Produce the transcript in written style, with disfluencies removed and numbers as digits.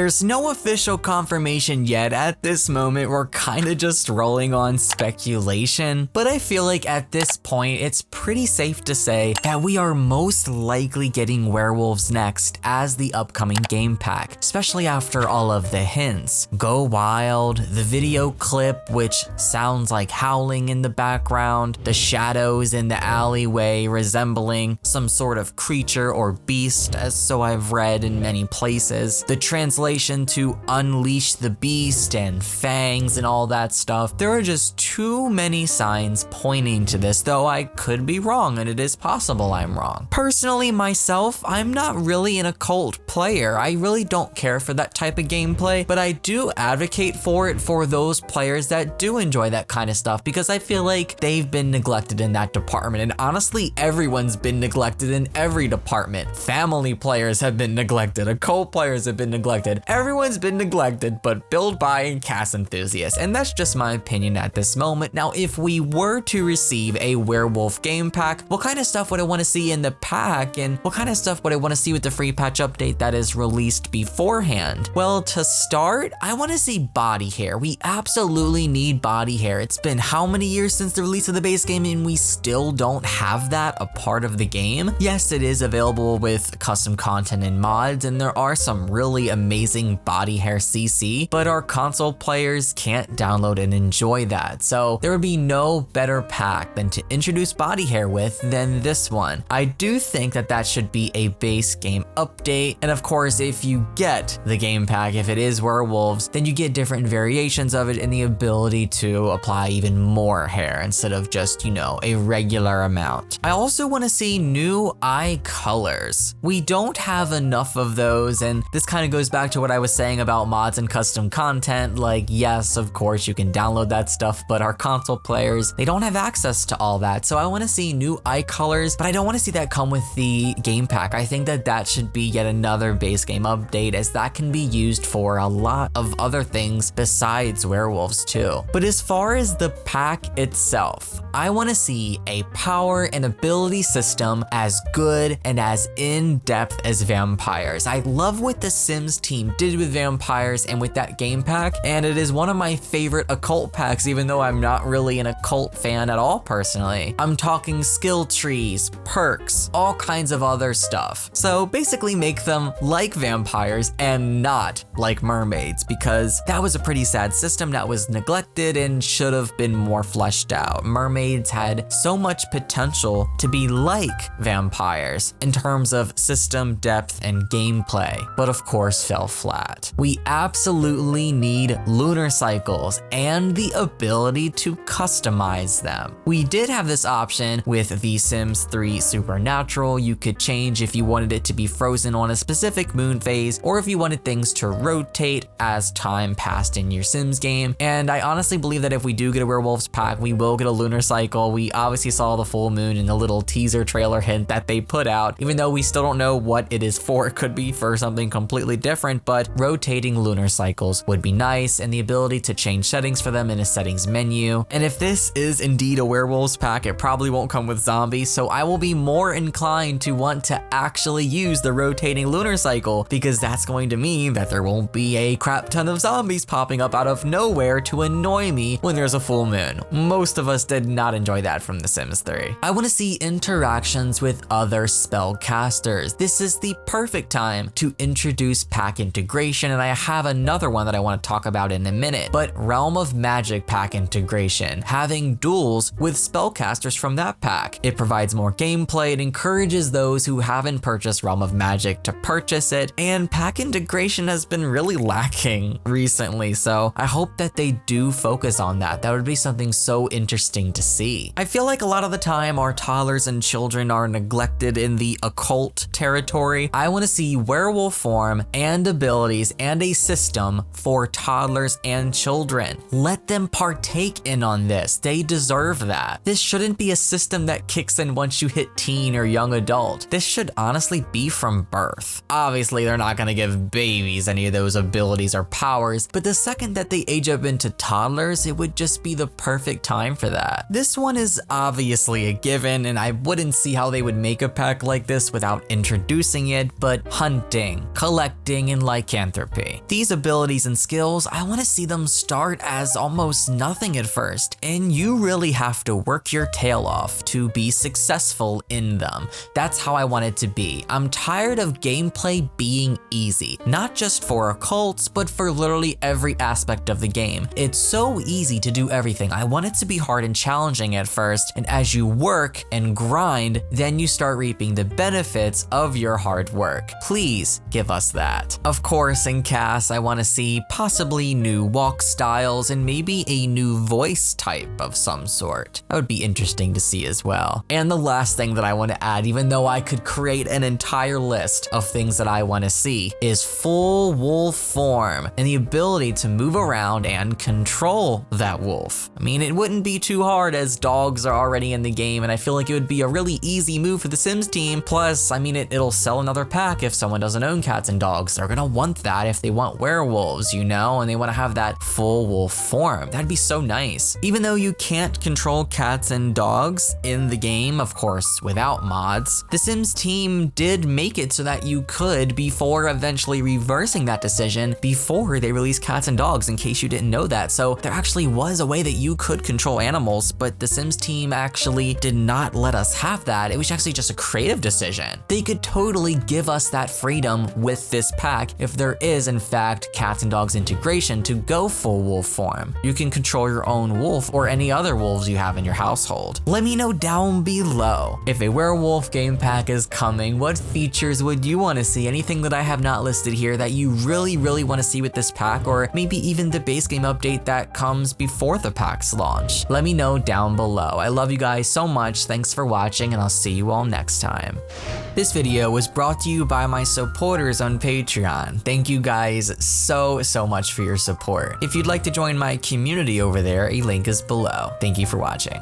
There's no official confirmation yet. At this moment, we're kinda just rolling on speculation, but I feel like at this point, it's pretty safe to say that we are most likely getting Werewolves next as the upcoming game pack, especially after all of the hints. Go Wild, the video clip, which sounds like howling in the background, the shadows in the alleyway resembling some sort of creature or beast, as so I've read in many places. The translation to unleash the beast and fangs and all that stuff. There are just too many signs pointing to this, though I could be wrong, and it is possible I'm wrong. Personally, myself, I'm not really an occult player. I really don't care for that type of gameplay, but I do advocate for it for those players that do enjoy that kind of stuff, because I feel like they've been neglected in that department. And honestly, everyone's been neglected in every department. Family players have been neglected, occult players have been neglected. Everyone's been neglected, but build, buy, and cast enthusiasts. And that's just my opinion at this moment. Now, if we were to receive a werewolf game pack, what kind of stuff would I want to see in the pack, and what kind of stuff would I want to see with the free patch update that is released beforehand? Well, to start, I want to see body hair. We absolutely need body hair. It's been how many years since the release of the base game, and we still don't have that a part of the game? Yes, it is available with custom content and mods, and there are some really amazing body hair CC, but our console players can't download and enjoy that. So there would be no better pack than to introduce body hair with than this one. I do think that that should be a base game update. And of course, if you get the game pack, if it is Werewolves, then you get different variations of it and the ability to apply even more hair instead of just, you know, a regular amount. I also want to see new eye colors. We don't have enough of those, and this kind of goes back to what I was saying about mods and custom content. Like, yes, of course you can download that stuff, but our console players, they don't have access to all that. So I want to see new eye colors, but I don't want to see that come with the game pack. I think that that should be yet another base game update, as that can be used for a lot of other things besides Werewolves too. But as far as the pack itself, I want to see a power and ability system as good and as in-depth as Vampires. I love what the Sims team did with Vampires and with that game pack, and it is one of my favorite occult packs, even though I'm not really an occult fan at all personally. I'm talking skill trees, perks, all kinds of other stuff. So basically make them like Vampires and not like mermaids, because that was a pretty sad system that was neglected and should have been more fleshed out. Mermaids had so much potential to be like Vampires in terms of system depth and gameplay, but of course fell flat. We absolutely need lunar cycles and the ability to customize them. We did have this option with the Sims 3 Supernatural. You could change if you wanted it to be frozen on a specific moon phase, or if you wanted things to rotate as time passed in your Sims game. And I honestly believe that if we do get a Werewolves pack, we will get a lunar cycle. We obviously saw the full moon in the little teaser trailer hint that they put out, even though we still don't know what it is for. It could be for something completely different, but rotating lunar cycles would be nice, and the ability to change settings for them in a settings menu. And if this is indeed a Werewolves pack, it probably won't come with zombies, so I will be more inclined to want to actually use the rotating lunar cycle, because that's going to mean that there won't be a crap ton of zombies popping up out of nowhere to annoy me when there's a full moon. Most of us did not enjoy that from The Sims 3. I want to see interactions with other spellcasters. This is the perfect time to introduce pack integration, and I have another one that I want to talk about in a minute, but Realm of Magic pack integration, having duels with spellcasters from that pack. It provides more gameplay, it encourages those who haven't purchased Realm of Magic to purchase it, and pack integration has been really lacking recently, so I hope that they do focus on that. That would be something so interesting to see. I feel like a lot of the time our toddlers and children are neglected in the occult territory. I want to see werewolf form and abilities and a system for toddlers and children. Let them partake in on this. They deserve that. This shouldn't be a system that kicks in once you hit teen or young adult. This should honestly be from birth. Obviously, they're not going to give babies any of those abilities or powers, but the second that they age up into toddlers, it would just be the perfect time for that. This one is obviously a given, and I wouldn't see how they would make a pack like this without introducing it, but hunting, collecting, and lycanthropy. These abilities and skills, I want to see them start as almost nothing at first, and you really have to work your tail off to be successful in them. That's how I want it to be. I'm tired of gameplay being easy, not just for occults, but for literally every aspect of the game. It's so easy to do everything. I want it to be hard and challenging at first, and as you work and grind, then you start reaping the benefits of your hard work. Please give us that. Of course, in CAS, I want to see possibly new walk styles and maybe a new voice type of some sort. That would be interesting to see as well. And the last thing that I want to add, even though I could create an entire list of things that I want to see, is full wolf form and the ability to move around and control that wolf. I mean, it wouldn't be too hard as dogs are already in the game, and I feel like it would be a really easy move for the Sims team. Plus, I mean, it'll sell another pack if someone doesn't own cats and dogs. They're gonna want that if they want werewolves, you know, and they want to have that full wolf form. That'd be so nice. Even though you can't control cats and dogs in the game, of course, without mods, the Sims team did make it so that you could before eventually reversing that decision before they released cats and dogs, in case you didn't know that. So there actually was a way that you could control animals, but the Sims team actually did not let us have that. It was actually just a creative decision. They could totally give us that freedom with this pack if there is in fact cats and dogs integration to go full wolf form. You can control your own wolf or any other wolves you have in your household. Let me know down below. If a werewolf game pack is coming, what features would you want to see? Anything that I have not listed here that you really want to see with this pack, or maybe even the base game update that comes before the pack's launch? Let me know down below. I love you guys so much. Thanks for watching, and I'll see you all next time. This video was brought to you by my supporters on Patreon. Thank you guys so much for your support. If you'd like to join my community over there, a link is below. Thank you for watching.